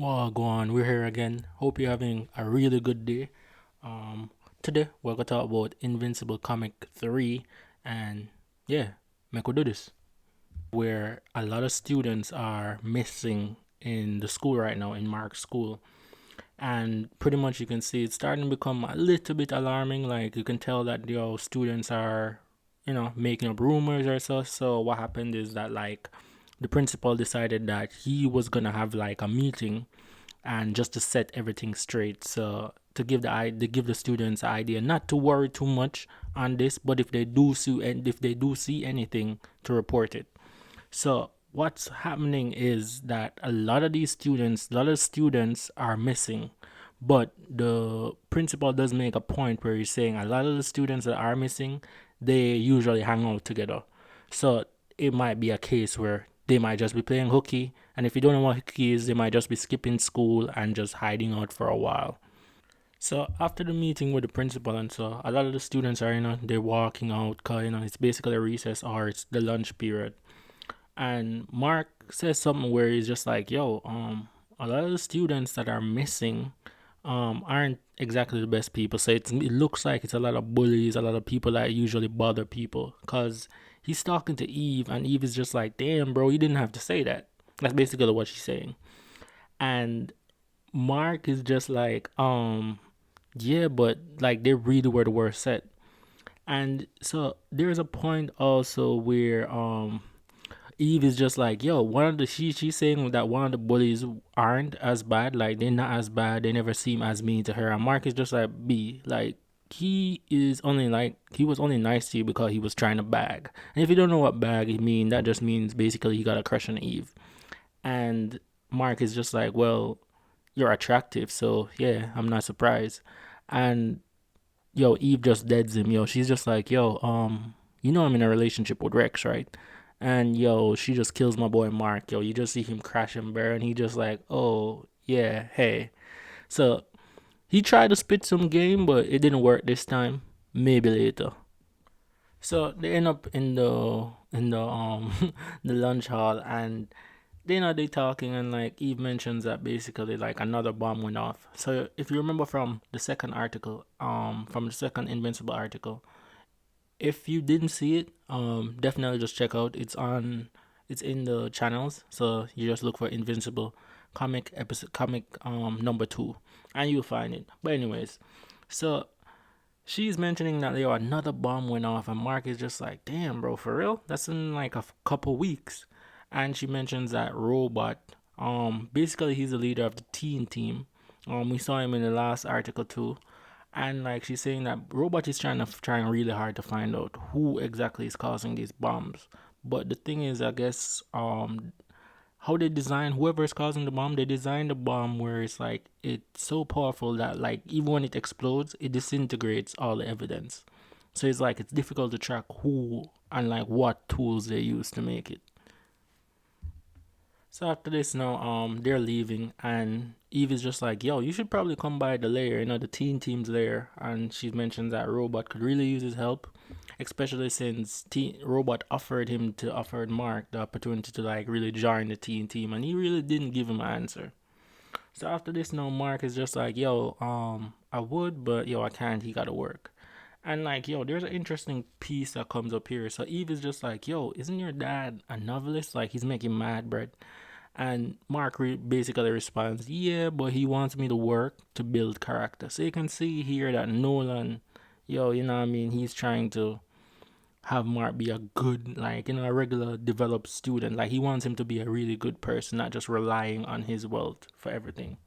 Well, go on. We're here again. Hope you're having a really good day. Um, Today we're gonna talk about Invincible Comic 3, and yeah, make we do this. Where a lot of students are missing in the school right now, in Mark's school, and pretty much you can see it's starting to become a little bit alarming. Like you can tell that your students are, making up rumors or so. So what happened is that like the principal decided that he was gonna have like a meeting and just to set everything straight. So to give the students an idea not to worry too much on this, but if they do see anything, to report it. So what's happening is that a lot of students are missing. But the principal does make a point where he's saying a lot of the students that are missing, they usually hang out together. So it might be a case where they might just be playing hooky, and if you don't know what hooky is, they might just be skipping school and just hiding out for a while. So after the meeting with the principal and so, a lot of the students are, they're walking out, cause it's basically a recess or it's the lunch period. And Mark says something where he's just like, "Yo, a lot of the students that are missing, aren't exactly the best people. So it looks like it's a lot of bullies, a lot of people that usually bother people. Cause he's talking to Eve, and Eve is just like, damn, bro, you didn't have to say that. That's basically what she's saying. And Mark is just like, yeah, but like they really were the worst set. And so there's a point also where Eve is just like, yo, one of the she's saying that one of the bullies aren't as bad, like they're not as bad, they never seem as mean to her. And Mark is just like, B, like he was only nice to you because he was trying to bag. And if you don't know what bag it mean, that just means basically he got a crush on Eve. And Mark is just like, well, you're attractive, so yeah, I'm not surprised. And yo, Eve just deads him. Yo, she's just like, yo, I'm in a relationship with Rex, right? And yo, she just kills my boy Mark. Yo, you just see him crash and burn, and he just like, oh yeah, hey. So he tried to spit some game, but it didn't work this time. Maybe later. So they end up in the the lunch hall, and they talking, and like Eve mentions that basically like another bomb went off. So if you remember from the second article, from the second Invincible article, if you didn't see it, definitely just check out. It's in the channels. So you just look for Invincible comic number 2, and you'll find it. But anyways, so she's mentioning that another bomb went off, and Mark is just like, damn, bro, for real? That's in like a couple weeks. And she mentions that Robot, basically he's the leader of the teen team. We saw him in the last article too. And like she's saying that Robot is trying really hard to find out who exactly is causing these bombs. But the thing is, I guess, how they design whoever is causing the bomb, they design the bomb where it's like it's so powerful that like even when it explodes, it disintegrates all the evidence. So it's like it's difficult to track who and like what tools they use to make it. So after this now, they're leaving, and Eve is just like, yo, you should probably come by the lair, the teen team's lair. And she mentions that Robot could really use his help, especially since Robot offered Mark the opportunity to like really join the teen team, and he really didn't give him an answer. So after this now, Mark is just like, yo, I would, but yo, I can't. He gotta work. And like, yo, there's an interesting piece that comes up here. So Eve is just like, yo, isn't your dad a novelist? Like, he's making mad bread. And Mark basically responds, yeah, but he wants me to work to build character. So you can see here that Nolan, yo, you know what I mean? He's trying to have Mark be a good, like, a regular developed student. Like, he wants him to be a really good person, not just relying on his wealth for everything.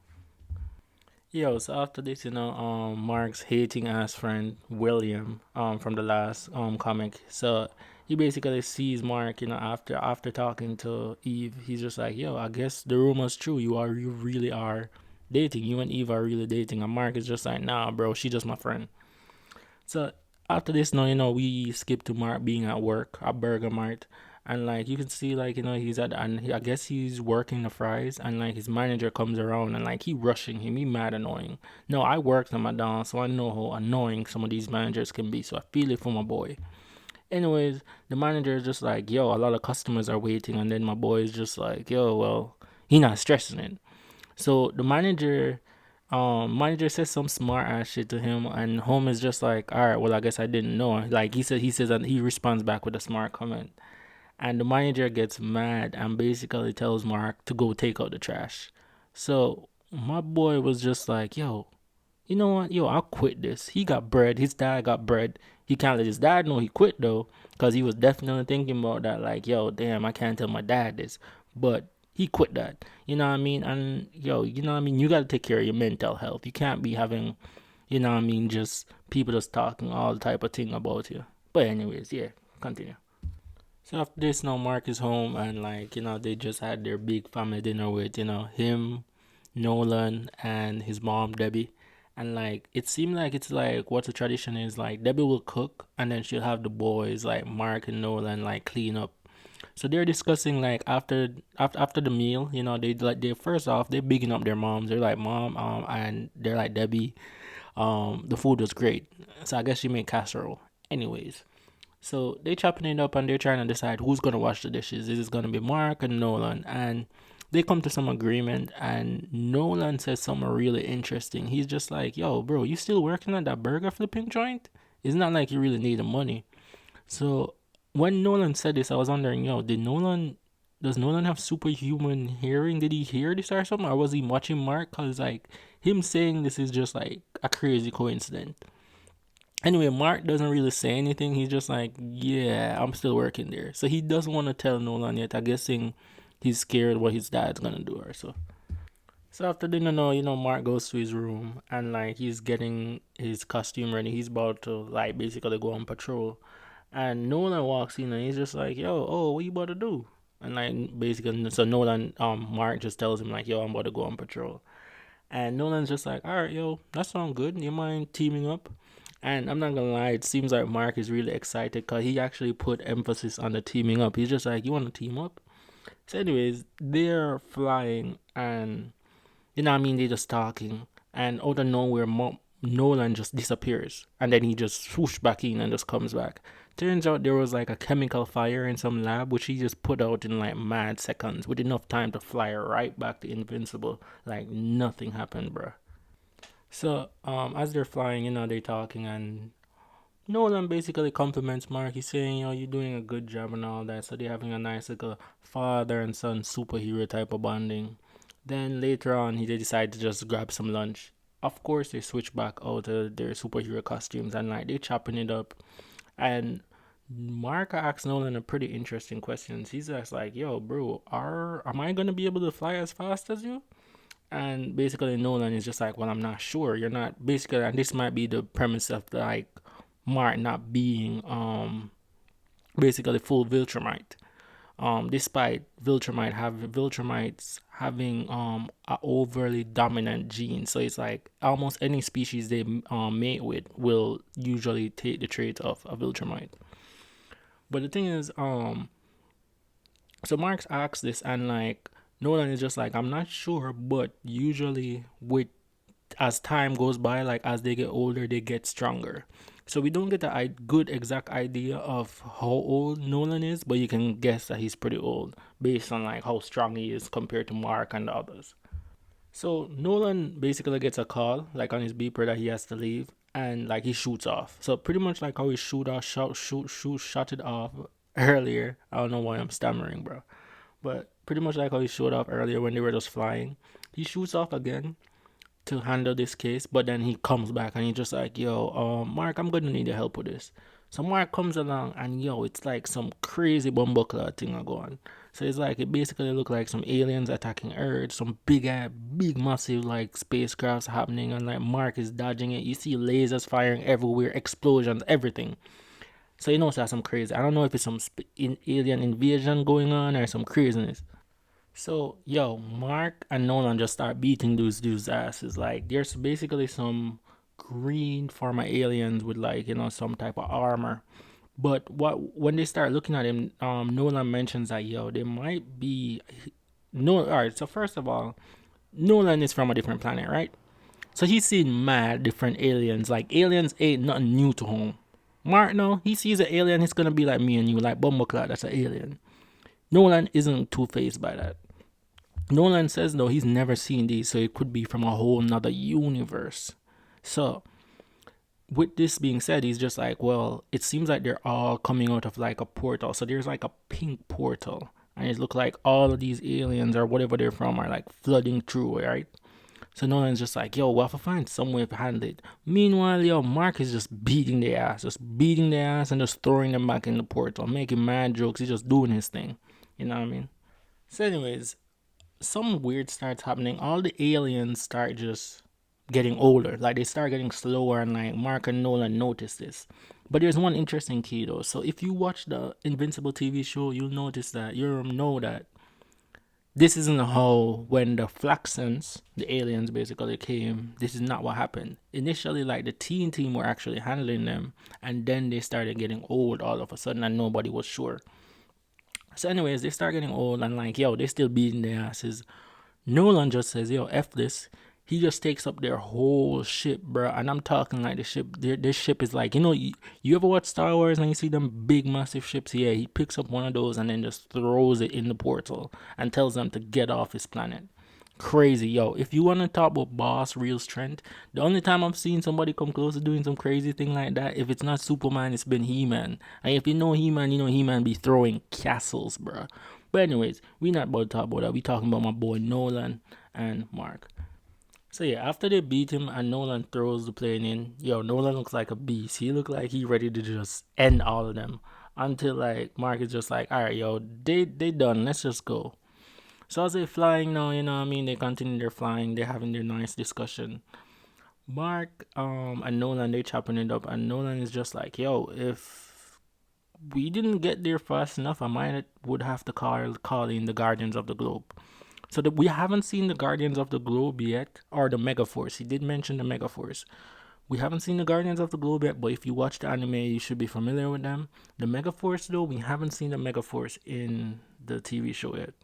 Yo, so after this, Mark's hating ass friend William, from the last comic. So he basically sees Mark, after talking to Eve, he's just like, yo, I guess the rumor's true. You really are dating. You and Eve are really dating. And Mark is just like, nah, bro, she's just my friend. So after this, now we skip to Mark being at work at Burger Mart, and like you can see, like he's at, and I guess he's working the fries, and like his manager comes around, and like he rushing him, he mad annoying. No, I worked at McDonald's, so I know how annoying some of these managers can be. So I feel it for my boy. Anyways, the manager is just like, yo, a lot of customers are waiting, and then my boy is just like, yo, well, he not stressing it. So the manager says some smart ass shit to him, and Home is just like, all right, well, I guess I didn't know. Like he says, and he responds back with a smart comment, and the manager gets mad and basically tells Mark to go take out the trash. So my boy was just like, yo, you know what? Yo, I'll quit this. He got bread. His dad got bread. He can't let his dad know he quit though, because he was definitely thinking about that. Like, yo, damn, I can't tell my dad this. But he quit that. You know what I mean? And yo, you know what I mean? You got to take care of your mental health. You can't be having, you know what I mean, just people just talking all type of thing about you. But anyways, yeah, continue. So after this, now Mark is home and like they just had their big family dinner with him, Nolan, and his mom Debbie, and like it seemed like it's like what the tradition is like Debbie will cook and then she'll have the boys like Mark and Nolan like clean up. So they're discussing like after the meal, they first off they're bigging up their moms. They're like mom, and they're like Debbie, the food was great. So I guess she made casserole. Anyways. So they chopping it up and they're trying to decide who's gonna wash the dishes. Is it gonna be Mark and Nolan? And they come to some agreement and Nolan says something really interesting. He's just like, yo, bro, you still working at that burger flipping joint? It's not like you really need the money. So when Nolan said this, I was wondering, yo, does Nolan have superhuman hearing? Did he hear this or something? Or was he watching Mark? Cause like him saying this is just like a crazy coincidence. Anyway, Mark doesn't really say anything. He's just like, yeah, I'm still working there. So he doesn't want to tell Nolan yet. I'm guessing he's scared what his dad's gonna do or so. So after dinner, no, Mark goes to his room and like he's getting his costume ready. He's about to like basically go on patrol. And Nolan walks in and he's just like, yo, oh, what you about to do? And like basically, so Mark just tells him like, yo, I'm about to go on patrol. And Nolan's just like, all right, yo, that sounds good. You mind teaming up? And I'm not gonna lie, it seems like Mark is really excited because he actually put emphasis on the teaming up. He's just like, you want to team up? So, anyways, they're flying and what I mean, they're just talking. And out of nowhere, Nolan just disappears. And then he just swoosh back in and just comes back. Turns out there was like a chemical fire in some lab, which he just put out in like mad seconds with enough time to fly right back to Invincible. Like nothing happened, bro. So, as they're flying, they're talking, and Nolan basically compliments Mark. He's saying, you're doing a good job and all that. So they're having a nice, like, a father and son superhero type of bonding. Then later on, they decide to just grab some lunch. Of course, they switch back out to their superhero costumes and, like, they're chopping it up. And Mark asks Nolan a pretty interesting question. He's just like, yo, bro, am I going to be able to fly as fast as you? And basically Nolan is just like, well, I'm not sure. You're not basically, and this might be the premise of the, like Mark not being basically full Viltrumite. Despite Viltrumites having a overly dominant gene, so it's like almost any species they mate with will usually take the trait of a Viltrumite. But the thing is, so Marx asks this, and like Nolan is just like, I'm not sure, but usually with as time goes by, like as they get older, they get stronger. So we don't get a good exact idea of how old Nolan is, but you can guess that he's pretty old based on like how strong he is compared to Mark and the others. So Nolan basically gets a call like on his beeper that he has to leave, and like he shoots off. So pretty much like how he shot it off earlier. I don't know why I'm stammering, bro. But pretty much like how he showed off earlier when they were just flying. He shoots off again to handle this case, but then he comes back and he's just like, yo, Mark, I'm gonna need your help with this. So Mark comes along and yo, it's like some crazy bumbleclad thing are going. So it's like it basically look like some aliens attacking Earth, some big massive like spacecrafts happening, and like Mark is dodging it. You see lasers firing everywhere, explosions, everything. So it's that's some crazy. I don't know if it's some alien invasion going on or some craziness. So, yo, Mark and Nolan just start beating those dudes' asses. Like, there's basically some green form of aliens with like, some type of armor. But when they start looking at him, Nolan mentions that yo, they might be no. All right, so first of all, Nolan is from a different planet, right? So he's seen mad different aliens. Like aliens ain't nothing new to him. Mark, no, he sees an alien, he's gonna be like me and you, like Bumbleclad, that's an alien. Nolan isn't too phased by that. Nolan says though he's never seen these, so it could be from a whole nother universe. So with this being said, he's just like, well, it seems like they're all coming out of like a portal. So there's like a pink portal, and it looks like all of these aliens or whatever they're from are like flooding through, right? So Nolan's just like, yo, we'll have to find some way to handle it. Meanwhile, yo, Mark is just beating their ass, and just throwing them back in the portal, making mad jokes. He's just doing his thing. You know what I mean? So, anyways, some weird starts happening. All the aliens start just getting older. Like they start getting slower, and like Mark and Nolan notice this. But there's one interesting key though. So if you watch the Invincible TV show, you'll notice that you'll know that this isn't how when the Flaxans, the aliens basically came, this is not what happened. Initially, like the teen team were actually handling them, and then they started getting old all of a sudden, and nobody was sure. So, anyways, they start getting old, and like, yo, they still beating their asses. Nolan just says, yo, F this. He just takes up their whole ship, bro. And I'm talking like the ship, their ship is like, you ever watch Star Wars and you see them big, massive ships? Yeah, he picks up one of those and then just throws it in the portal and tells them to get off his planet. Crazy, yo. If you want to talk about boss, real strength, the only time I've seen somebody come close to doing some crazy thing like that, if it's not Superman, it's been He-Man. And if you know He-Man, you know He-Man be throwing castles, bro. But anyways, we not about to talk about that. We talking about my boy Nolan and Mark. So yeah, after they beat him and Nolan throws the plane in, yo, Nolan looks like a beast. He look like he ready to just end all of them. Until like Mark is just like, alright, yo, they done. Let's just go. So as they flying now, you know what I mean? They continue their flying. They're having their nice discussion. Mark and Nolan, they chopping it up, and Nolan is just like, yo, if we didn't get there fast enough, I might would have to call in the Guardians of the Globe. So we haven't seen the Guardians of the Globe yet, or the Megaforce. He did mention the Megaforce. We haven't seen the Guardians of the Globe yet, but if you watch the anime, you should be familiar with them. The Megaforce, though, we haven't seen the Megaforce in the TV show yet.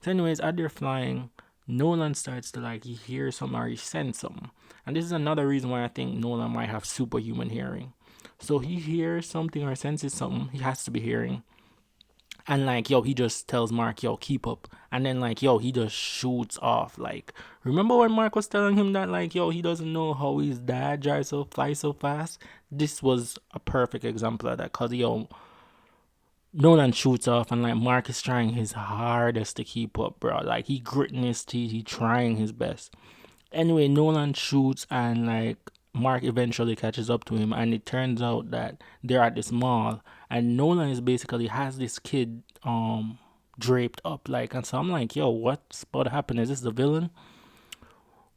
So, anyways, as they're flying, Nolan starts to like he hears something or he senses something, and this is another reason why I think Nolan might have superhuman hearing. So he hears something or senses something. He has to be hearing. And like, yo, he just tells Mark, yo, keep up. And then like, yo, he just shoots off. Like, remember when Mark was telling him that like, yo, he doesn't know how his dad flies so fast? This was a perfect example of that. Cause yo, Nolan shoots off and like Mark is trying his hardest to keep up, bro. Like he gritting his teeth, he trying his best. Anyway, Nolan shoots and like Mark eventually catches up to him, and it turns out that they're at this mall, and Nolan is basically has this kid draped up like, and so I'm like, yo, what's about to happen? Is this the villain?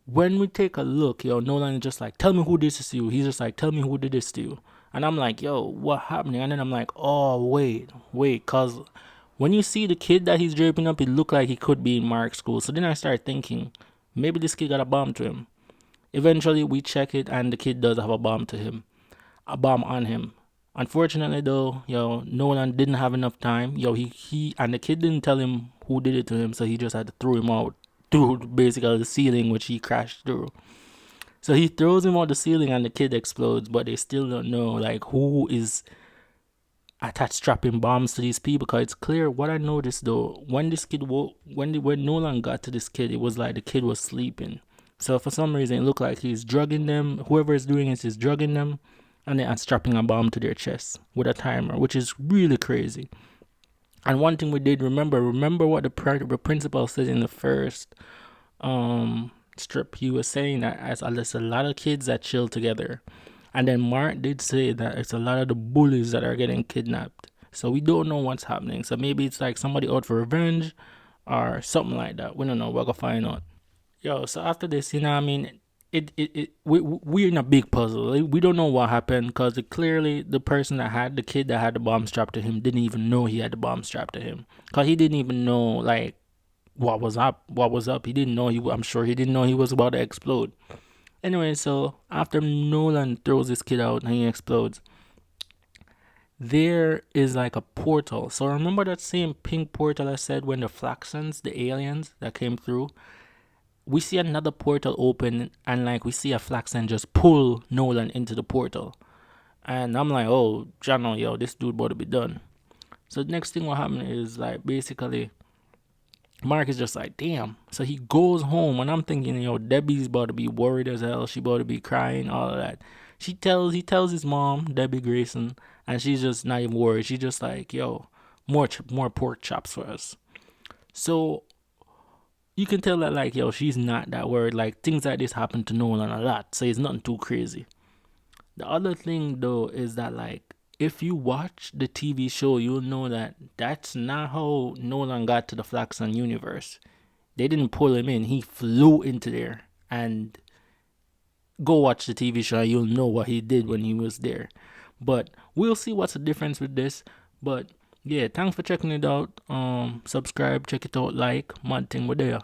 When we take a look, yo, Nolan is just like, tell me who this is to you. He's just like, tell me who did this to you. And I'm like, yo, what happening? And then I'm like, oh, wait, cause when you see the kid that he's draping up, it looked like he could be in Mark's school. So then I start thinking, maybe this kid got a bomb to him. Eventually, we check it, and the kid does have a bomb on him. Unfortunately, though, yo, Nolan didn't have enough time. Yo, he and the kid didn't tell him who did it to him, so he just had to throw him out through basically the ceiling, which he crashed through. So he throws him out the ceiling, and the kid explodes, but they still don't know like who is attached strapping bombs to these people. Because it's clear what I noticed though, when this kid when Nolan got to this kid, it was like the kid was sleeping. So for some reason, it looked like he's drugging them. Whoever is doing it is drugging them, and then strapping a bomb to their chest with a timer, which is really crazy. And one thing we did remember what the principal said in the first strip. He was saying that there's a lot of kids that chill together, and then Mark did say that it's a lot of the bullies that are getting kidnapped. So we don't know what's happening. So maybe it's like somebody out for revenge or something like that. We don't know. We're gonna find out. Yo, so after this, you know what I mean? We're in a big puzzle. Like, we don't know what happened because clearly the person that had the kid that had the bomb strapped to him didn't even know he had the bomb strapped to him. Because he didn't even know, like, what was up. He didn't know, I'm sure he didn't know he was about to explode. Anyway, so after Nolan throws this kid out and he explodes, there is like a portal. So remember that same pink portal I said when the Flaxans, the aliens that came through? We see another portal open, and like we see a Flaxan just pull Nolan into the portal. And I'm like, oh, Jano, yo, this dude about to be done. So the next thing what happened is like basically Mark is just like, damn. So he goes home, and I'm thinking, Debbie's about to be worried as hell. She about to be crying, all of that. He tells his mom, Debbie Grayson, and she's just not even worried. She's just like, yo, more pork chops for us. So you can tell that, like, yo, she's not that worried. Like, things like this happen to Nolan a lot, so it's nothing too crazy. The other thing, though, is that, like, if you watch the TV show, you'll know that that's not how Nolan got to the Flaxan universe. They didn't pull him in. He flew into there. And go watch the TV show and you'll know what he did when he was there. But we'll see what's the difference with this. But yeah, thanks for checking it out. Subscribe, check it out, like, mad thing, we're there.